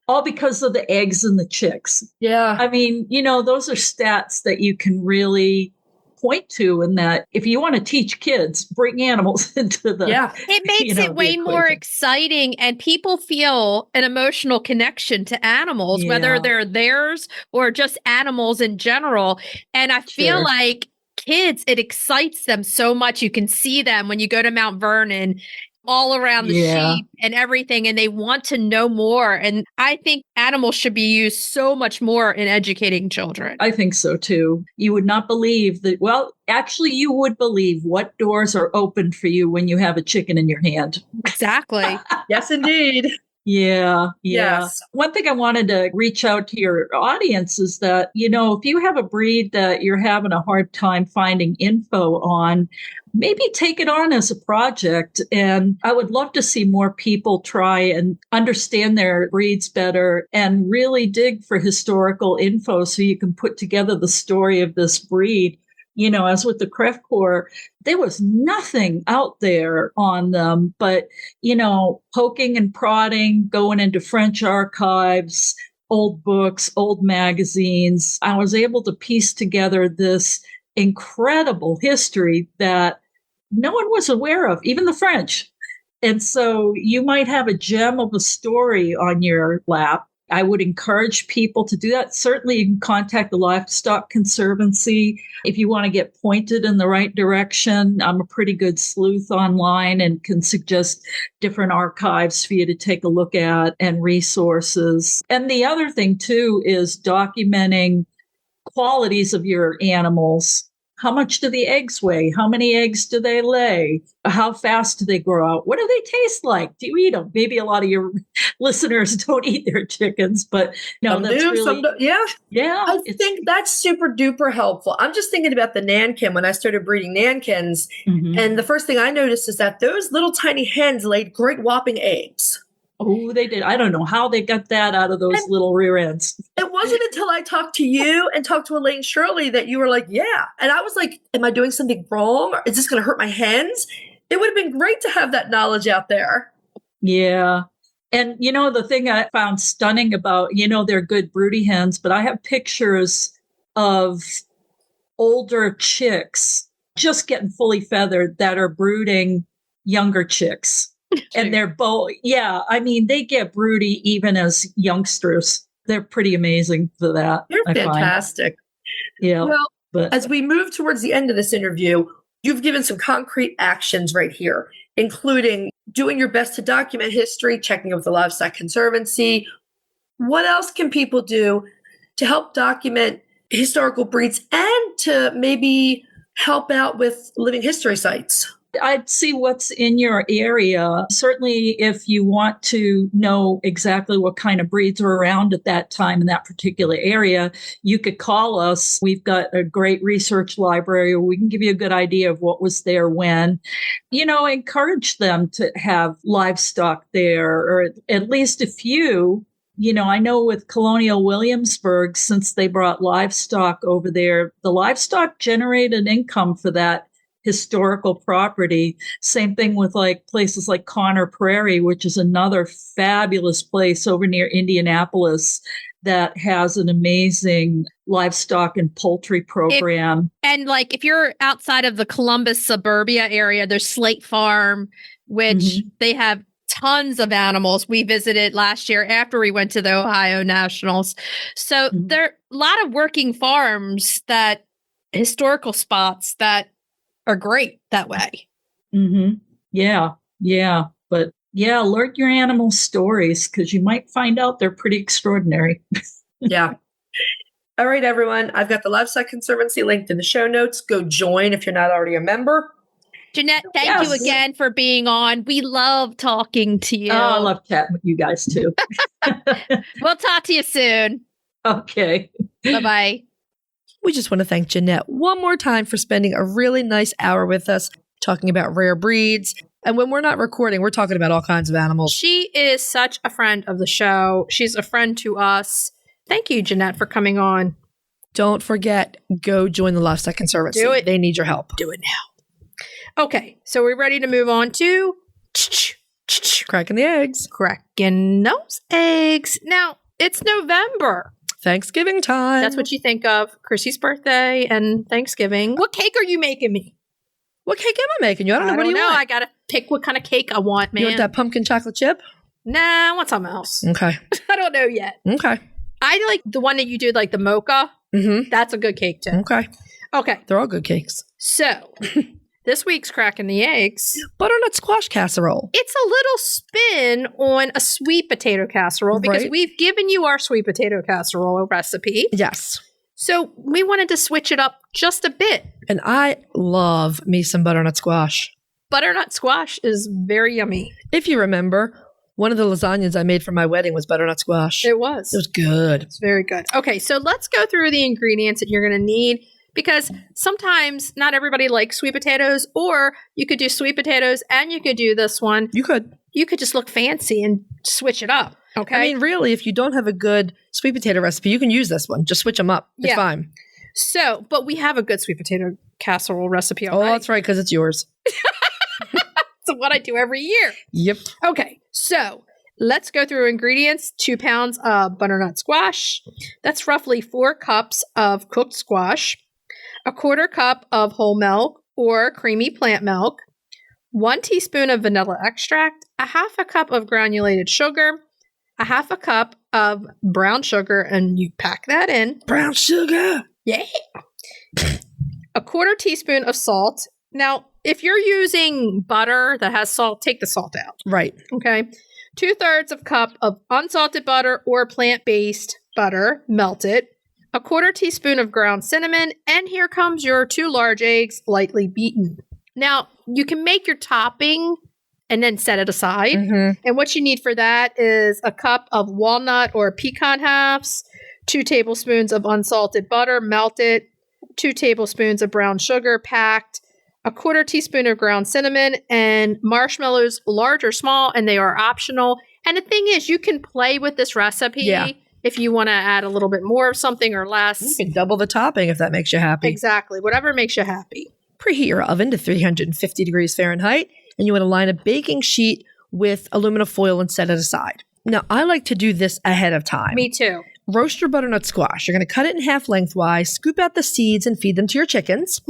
all because of the eggs and the chicks. Yeah. I mean, those are stats that you can really point to, and that if you want to teach kids, bring animals into the. Yeah. It makes it way more exciting, and people feel an emotional connection to animals, whether they're theirs or just animals in general. And I feel like kids, it excites them so much. You can see them when you go to Mount Vernon, all around the sheep and everything, and they want to know more. And I think animals should be used so much more in educating children. I think so too. You would not believe that. Well, actually, you would believe what doors are open for you when you have a chicken in your hand. Exactly. Yes, indeed. Yeah. Yes. One thing I wanted to reach out to your audience is that, if you have a breed that you're having a hard time finding info on, maybe take it on as a project. And I would love to see more people try and understand their breeds better and really dig for historical info so you can put together the story of this breed. As with the Creft Corps, there was nothing out there on them, but, poking and prodding, going into French archives, old books, old magazines, I was able to piece together this incredible history that no one was aware of, even the French. And so you might have a gem of a story on your lap. I would encourage people to do that. Certainly, you can contact the Livestock Conservancy if you want to get pointed in the right direction. I'm a pretty good sleuth online and can suggest different archives for you to take a look at and resources. And the other thing, too, is documenting qualities of your animals. How much do the eggs weigh? How many eggs do they lay? How fast do they grow out? What do they taste like? Do you eat them? Maybe a lot of your listeners don't eat their chickens, but some that's do, really, some don't. Yeah. I think that's super duper helpful. I'm just thinking about the Nankin when I started breeding Nankins. Mm-hmm. And the first thing I noticed is that those little tiny hens laid great whopping eggs. Oh, they did. I don't know how they got that out of those little rear ends. It wasn't until I talked to you and talked to Elaine Shirley that you were like, yeah. And I was like, am I doing something wrong? Or is this going to hurt my hens? It would have been great to have that knowledge out there. Yeah. And, the thing I found stunning about, they're good broody hens, but I have pictures of older chicks just getting fully feathered that are brooding younger chicks. And they're both, they get broody even as youngsters. They're pretty amazing for that. You're fantastic. Yeah. Well, as we move towards the end of this interview, you've given some concrete actions right here, including doing your best to document history, checking with the Livestock Conservancy. What else can people do to help document historical breeds and to maybe help out with living history sites? I'd see what's in your area. Certainly, if you want to know exactly what kind of breeds are around at that time in that particular area, you could call us. We've got a great research library where we can give you a good idea of what was there when. Encourage them to have livestock there, or at least a few. I know with Colonial Williamsburg, since they brought livestock over there, the livestock generated income for that historical property. Same thing with places like Connor Prairie, which is another fabulous place over near Indianapolis that has an amazing livestock and poultry program. If you're outside of the Columbus suburbia area, there's Slate Farm, which they have tons of animals. We visited last year after we went to the Ohio Nationals. So there are a lot of working farms, historical spots that are great that way. Mm-hmm. Yeah. But learn your animal stories because you might find out they're pretty extraordinary. Yeah. All right, everyone. I've got the Livestock Conservancy linked in the show notes. Go join if you're not already a member. Jeanette, thank you again for being on. We love talking to you. Oh, I love chatting with you guys too. We'll talk to you soon. Okay. Bye-bye. We just want to thank Jeanette one more time for spending a really nice hour with us talking about rare breeds. And when we're not recording, we're talking about all kinds of animals. She is such a friend of the show. She's a friend to us. Thank you, Jeanette, for coming on. Don't forget, go join the Livestock Conservancy. Do it. They need your help. Do it now. Okay, so we're ready to move on to cracking the eggs. Cracking those eggs. Now, it's November. Thanksgiving time. That's what you think of. Chrissy's birthday and Thanksgiving. What cake are you making me? What cake am I making you? I don't know. What do you want? I got to pick what kind of cake I want, man. You want that pumpkin chocolate chip? Nah, I want something else. Okay. I don't know yet. Okay. I like the one that you did, like the mocha. Mm-hmm. That's a good cake, too. Okay. They're all good cakes. So, this week's Cracking the Eggs. Butternut Squash Casserole. It's a little spin on a sweet potato casserole because we've given you our sweet potato casserole recipe. Yes. So we wanted to switch it up just a bit. And I love me some butternut squash. Butternut squash is very yummy. If you remember, One of the lasagnas I made for my wedding was butternut squash. It was. It was good. It's very good. Okay, so let's go through the ingredients that you're going to need, because sometimes not everybody likes sweet potatoes, or you could do sweet potatoes and you could do this one. You could just look fancy and switch it up. Okay. I mean, really, if you don't have a good sweet potato recipe, you can use this one. Just switch them up. It's fine. So, but we have a good sweet potato casserole recipe already. Oh, that's right, because it's yours. It's what I do every year. Yep. Okay, so let's go through ingredients. 2 pounds of butternut squash. That's roughly 4 cups of cooked squash. 1/4 cup of whole milk or creamy plant milk. 1 teaspoon of vanilla extract. 1/2 cup of granulated sugar. 1/2 cup of brown sugar, and you pack that in. Brown sugar. Yeah. 1/4 teaspoon of salt. Now, if you're using butter that has salt, take the salt out. Right. Okay. 2/3 cup of unsalted butter or plant-based butter, melted. 1/4 teaspoon of ground cinnamon. And here comes your 2 large eggs, lightly beaten. Now, you can make your topping and then set it aside. Mm-hmm. And what you need for that is a cup of walnut or pecan halves, 2 tablespoons of unsalted butter, melted, 2 tablespoons of brown sugar, packed, 1/4 teaspoon of ground cinnamon, and marshmallows, large or small, and they are optional. And the thing is, you can play with this recipe if you want to add a little bit more of something or less. You can double the topping if that makes you happy. Exactly. Whatever makes you happy. Preheat your oven to 350 degrees Fahrenheit, and you want to line a baking sheet with aluminum foil and set it aside. Now, I like to do this ahead of time. Me too. Roast your butternut squash. You're going to cut it in half lengthwise, scoop out the seeds, and feed them to your chickens.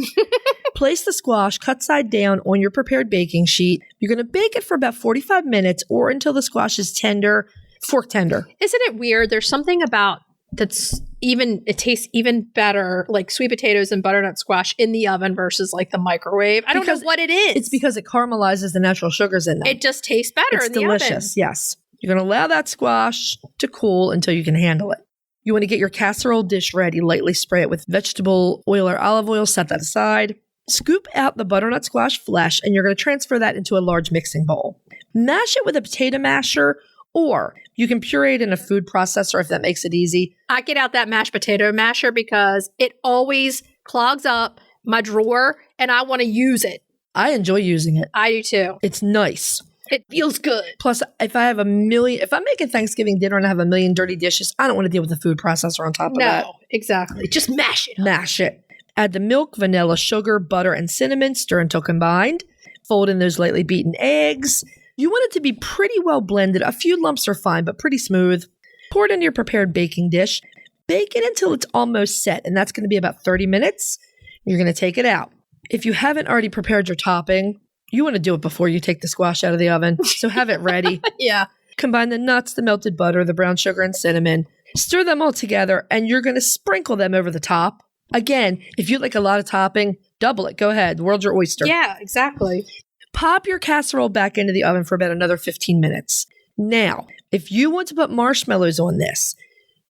Place the squash cut side down on your prepared baking sheet. You're going to bake it for about 45 minutes or until the squash is tender, fork tender. Isn't it weird? There's something about it tastes even better, like sweet potatoes and butternut squash in the oven versus like the microwave. I don't know what it is. It's because it caramelizes the natural sugars in them. It just tastes better in the oven. It's delicious, yes. You're going to allow that squash to cool until you can handle it. You want to get your casserole dish ready. Lightly spray it with vegetable oil or olive oil. Set that aside. Scoop out the butternut squash flesh, and you're going to transfer that into a large mixing bowl. Mash it with a potato masher, or you can puree it in a food processor if that makes it easy. I get out that mashed potato masher because it always clogs up my drawer, and I want to use it. I enjoy using it. I do too. It's nice. It feels good. Plus, if I'm making Thanksgiving dinner and I have a million dirty dishes, I don't want to deal with the food processor on top of that. No, exactly. Just mash it. Mash it. Add the milk, vanilla, sugar, butter, and cinnamon. Stir until combined. Fold in those lightly beaten eggs. You want it to be pretty well blended. A few lumps are fine, but pretty smooth. Pour it into your prepared baking dish. Bake it until it's almost set, and that's going to be about 30 minutes. You're going to take it out. If you haven't already prepared your topping, you want to do it before you take the squash out of the oven, so have it ready. Yeah. Combine the nuts, the melted butter, the brown sugar, and cinnamon. Stir them all together, and you're going to sprinkle them over the top. Again, if you like a lot of topping, double it. Go ahead. The world's your oyster. Yeah, exactly. Pop your casserole back into the oven for about another 15 minutes. Now, if you want to put marshmallows on this,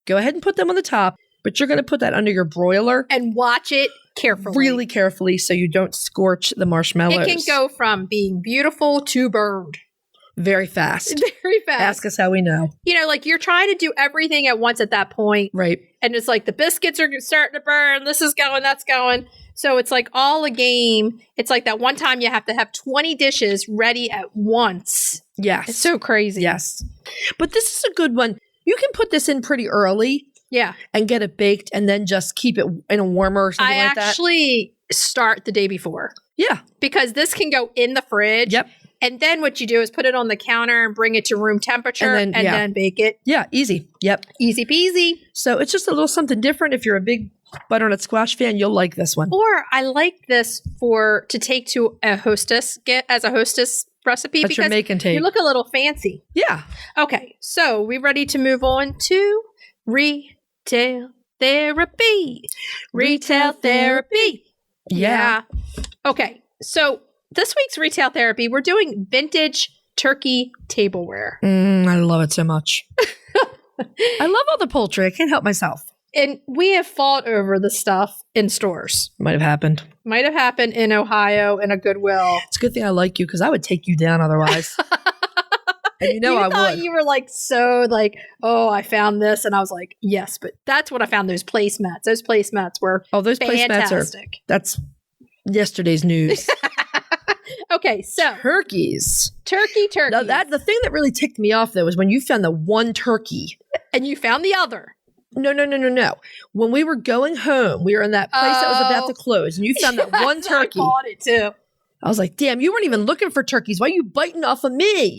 go ahead and put them on the top, but you're going to put that under your broiler. And watch it carefully. Really carefully so you don't scorch the marshmallows. It can go from being beautiful to burned. Very fast. Very fast. Ask us how we know. You know, like you're trying to do everything at once at that point. Right. And it's like the biscuits are starting to burn. This is going, that's going. So it's like all a game. It's like that one time you have to have 20 dishes ready at once. Yes. It's so crazy. Yes. But this is a good one. You can put this in pretty early. Yeah. And get it baked and then just keep it in a warmer or something like that. I actually start the day before. Yeah. Because this can go in the fridge. Yep. And then what you do is put it on the counter and bring it to room temperature and then bake it. Yeah, easy. Yep. Easy peasy. So it's just a little something different. If you're a big butternut squash fan, you'll like this one. Or I like this to take to a hostess, get as a hostess recipe. That's your make and take. You look a little fancy. Yeah. Okay, so we ready to move on to retail therapy. Retail therapy. Yeah. Okay, so this week's retail therapy, we're doing vintage Turkey Tableware. I love it so much. I love all the poultry. I can't help myself. And we have fought over the stuff in stores. Might have happened. Might have happened in Ohio in a Goodwill. It's a good thing I like you because I would take you down otherwise. And you know I would. You were like, so like, oh, I found this. And I was like, yes, but that's what I found, those placemats. Those placemats were those fantastic. Placemats that's yesterday's news. Okay, so. Turkeys. Turkey. Now the thing that really ticked me off, though, was when you found the one turkey. And you found the other. No. When we were going home, we were in that place that was about to close, and you found that one turkey. I bought it too. I was like, damn, you weren't even looking for turkeys. Why are you biting off of me?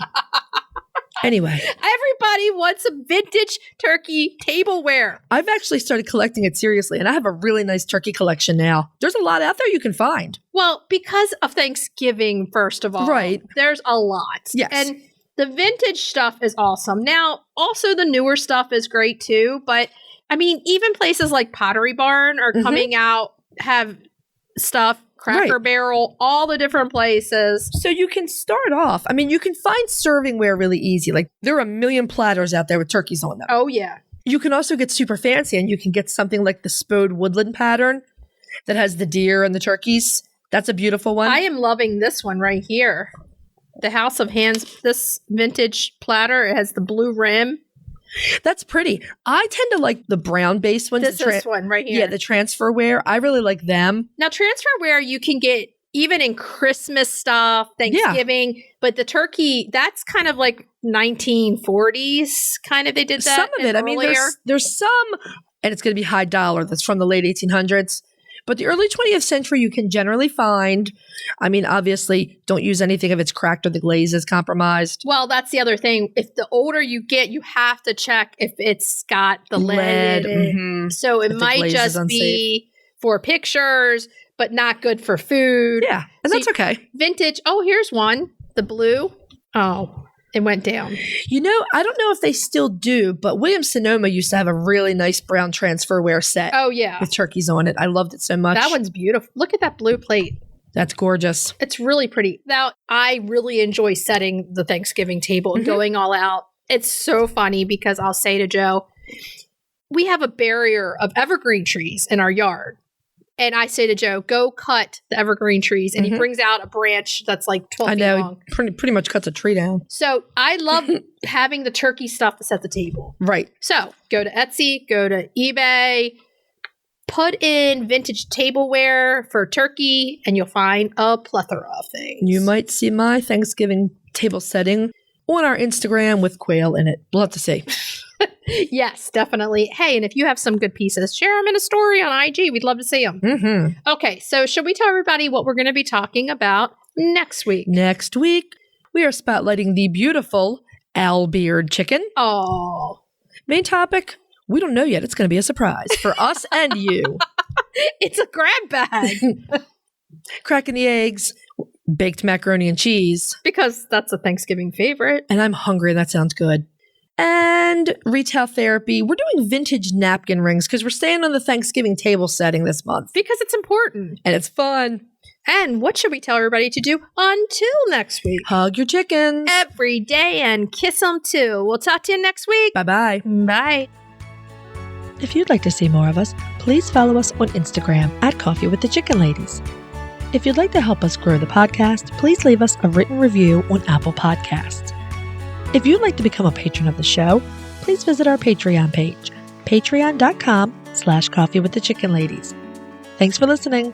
Anyway. Everybody wants some vintage turkey tableware. I've actually started collecting it seriously, and I have a really nice turkey collection now. There's a lot out there you can find. Well, because of Thanksgiving, first of all. Right. There's a lot. Yes. And the vintage stuff is awesome. Now, also the newer stuff is great too. But, I mean, even places like Pottery Barn are coming out, have stuff. Cracker Barrel, all the different places. So you can start off. I mean, you can find servingware really easy. Like, there are a million platters out there with turkeys on them. Oh, yeah. You can also get super fancy, and you can get something like the Spode Woodland pattern that has the deer and the turkeys. That's a beautiful one. I am loving this one right here. The House of Hands, this vintage platter. It has the blue rim. That's pretty. I tend to like the brown base ones. This one right here. Yeah, the transferware. I really like them. Now, transferware you can get even in Christmas stuff, Thanksgiving, but the turkey, that's kind of like 1940s. Kind of, they did that. Some of it. I mean, there's some, and it's going to be high dollar, that's from the late 1800s. But the early 20th century, you can generally find. I mean, obviously, don't use anything if it's cracked or the glaze is compromised. Well, that's the other thing. If the older you get, you have to check if it's got the lead. So it might just be for pictures, but not good for food. Yeah, and that's okay. Vintage. Oh, here's one. The blue. Oh, it went down. You know, I don't know if they still do, but Williams-Sonoma used to have a really nice brown transferware set. Oh, yeah. With turkeys on it. I loved it so much. That one's beautiful. Look at that blue plate. That's gorgeous. It's really pretty. Now, I really enjoy setting the Thanksgiving table and going all out. It's so funny because I'll say to Joe, we have a barrier of evergreen trees in our yard. And I say to Joe, go cut the evergreen trees. And he brings out a branch that's like 12 feet long. Pretty much cuts a tree down. So I love having the turkey stuff to set the table. Right. So go to Etsy, go to eBay, put in vintage tableware for turkey, and you'll find a plethora of things. You might see my Thanksgiving table setting on our Instagram with quail in it. We'll have to see. Yes, definitely. Hey, and if you have some good pieces, share them in a story on IG. We'd love to see them. Okay, so should we tell everybody what we're going to be talking about next week? Next week, we are spotlighting the beautiful owl-beard chicken. Oh. Main topic, we don't know yet. It's going to be a surprise for us and you. It's a grab bag. Cracking the eggs, baked macaroni and cheese. Because that's a Thanksgiving favorite. And I'm hungry, and that sounds good. And retail therapy. We're doing vintage napkin rings because we're staying on the Thanksgiving table setting this month. Because it's important. And it's fun. And what should we tell everybody to do until next week? Hug your chickens. Every day and kiss them too. We'll talk to you next week. Bye-bye. Bye. If you'd like to see more of us, please follow us on Instagram at Coffee with the Chicken Ladies. If you'd like to help us grow the podcast, please leave us a written review on Apple Podcasts. If you'd like to become a patron of the show, please visit our Patreon page, patreon.com/Coffee with the Chicken Ladies. Thanks for listening.